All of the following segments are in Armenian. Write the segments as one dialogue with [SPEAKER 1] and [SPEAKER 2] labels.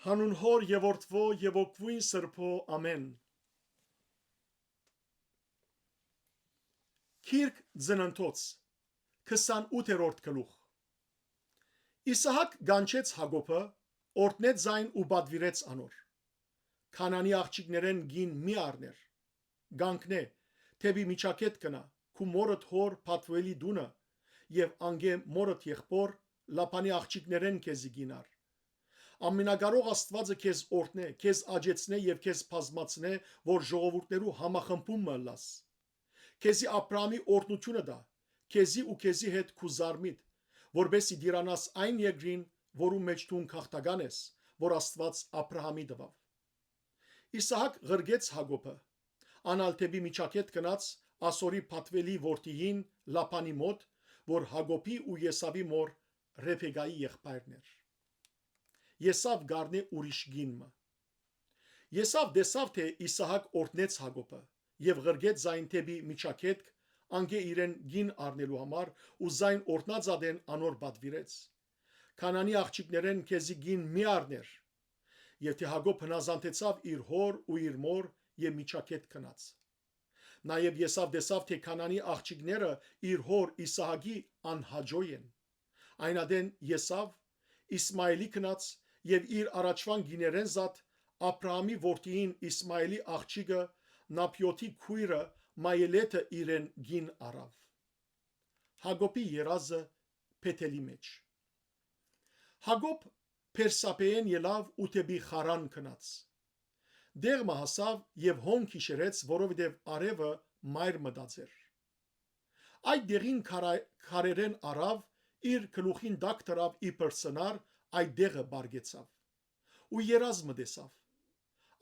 [SPEAKER 1] Հանուն Հոր եւ Որդվո եւ Օգվույն Սրբո ամեն։ Քիրք Ձնընթոց 28-րդ գլուխ։ Իսահակ գանչեց Հակոբը, օրտնեց ձայն ու բադվիրեց անոր։ Քանանի աղջիկներեն գին մի առներ։ Գանքնե, թեբի միջակետ կնա, քու մորդ հոր Փաթվելի դունը եւ անգե մորդ եղբոր Լապանի աղջիկներեն քեզի գինար։ Ամենագարող Աստվածը քեզ օրտնե, քեզ աջեցնե եւ քեզ բազմացնե, որ ժողովուրդներու համախմբումը լաս։ Քեզի Աբրահամի օրտնությունը դա, քեզի ու քեզի հետ քու զարմիտ, որբեսի դիրանաս այն երկրին, որու մեջ դու քաղաքական ես, որ Աստված Աբրահամի տվավ։ Իսահակ ղրգեց Հակոբը, անալթեբի միջակետ գնաց Ասորի Փաթվելի որդիին Լապանի մոտ, որ Հակոբի ու Եսավի մոր Ռեփեկայի եղբայրն էր։ Եսավ գարնե ուրիշ գինմը։ Եսավ դեսավ, թե Իսահակ օրտնեց Հակոբը եւ ղրգեց զայն թեբի միջակետ, անգե իրեն գին առնելու համար ու զայն օրտնած ադեն անոր բադվիրեց։ Քանանի աղջիկներեն քեզի գին մի առներ։ Եվ թե Հակոբ հնազանդեցավ իր հոր ու իր մոր եւ միջակետ կնաց։ Նաեւ Եսավ դեսավ, թե Քանանի աղջիկները իր հոր Իսահակի անհաջո են։ Այն ադեն Եսավ Իսմայելի կնաց եւ իր առաջվան գիներեն զատ Աբրահամի որդիին Իսմայելի աղջիկը Նապյոթի քույրը Մայելեթը իրեն գին առավ։ Հակոբի երազը Փեթելի մեջ։ Հակոբ Փերսապեեն ելավ ու թեբի Խարան կնաց։ Դեղմը հասավ եւ հոն քիշերեց, որովհետեւ արևը մայր մտածեր։ Այդ դեղին քարերեն առավ իր գլուխին դակ դրավ իբր սնար, այդ դեղը բարգեցավ ու երազը տեսավ։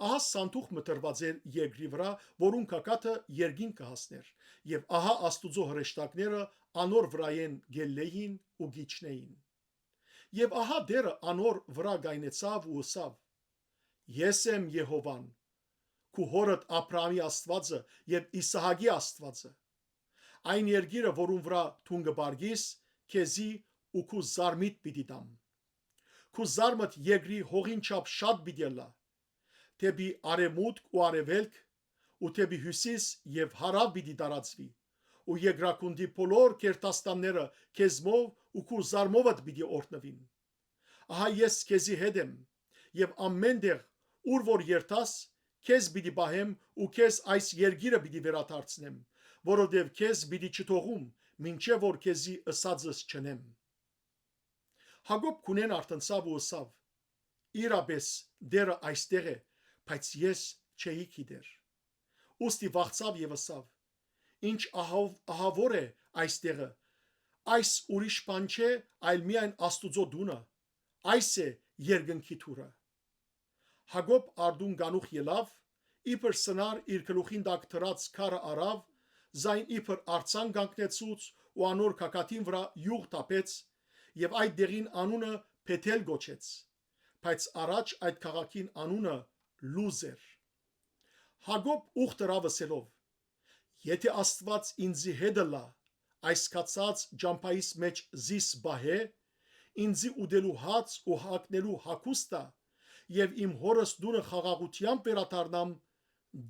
[SPEAKER 1] Ահա սանդուղք մտրված էր երկրի վրա, որուն կակատը երկին կհասներ, եւ ահա Աստուծո հրեշտակները անոր վրայեն գելլեին ու գիչնեին։ Եվ ահա դերը անոր վրա գայնեցավ ու ըսավ. Ես եմ Եհովան, քու հորդ Աբրահամի Աստվածը եւ Իսահակի Աստվածը։ Այն երկիրը, որուն վրա թուն կբարգիս, քեզի ու քու զարմիտ պիտի տամ։ Քու զարմդ երկրի հողին չափ շատ պիտի լա, թեպի արևմուտք ու արևելք, ու թեպի հյուսիս եւ հարավ պիտի տարածվի, ու երկրակունդի բոլոր կերտաստանները քեզմով ու քու զարմովդ պիտի օրտնվին։ Ահա ես քեզի հետ եմ, եւ ամենտեղ, ուր որ երթաս, քեզ պիտի բահեմ ու քեզ այս երկիրը պիտի վերադարձնեմ, որովհետեւ քեզ պիտի չթողում, մինչեւ որ քեզի ըսածս չնեմ։ Հակոբ քունեն արտնցավ ու ըսավ. Իրապես դերը այստեղ է, բայց ես չէի գիտեր։ Ոստի վախցավ եւ ըսավ. Ինչ ահավոր է այստեղը, այս ուրիշ բան չէ, այլ միայն Աստուծո դունը, այս է երկնքի թուրը։ Հակոբ արդուն գանուխ ելավ, իբր սնար իր գլուխին տակ դրած քարը առավ, զայն իբր արցան կանգնեցուց ու անոր կակատին վրա յուղ տապեց, եւ այդ դեղին անունը Փեթել գոչեց, բայց առաջ այդ քաղաքին անունը Լուզ էր։ Հակոբ ուխ դրավ ըսելով. Եթե Աստված ինձի հետը լա, այս կացած ջամփայիս մեջ զիս բահե, ինձի ուդելու հաց ու հագնելու հագուստը եւ իմ հորս դունը խաղաղությամբ վերադառնամ,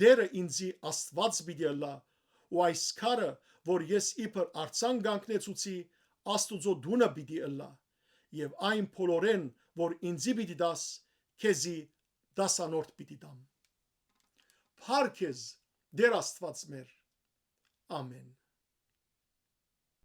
[SPEAKER 1] դերը ինձի Աստված պիտի լա, ու այս քարը, որ ես իբր արցան կանգնեցուցի, Աստուծո դունը պիտի լա, եւ այն փոլորեն, որ ինձի պիտի դաս, քեզի դասանորդ պիտի դամ։ Փառք քեզ, Տեր Աստված մեր։ Ամեն։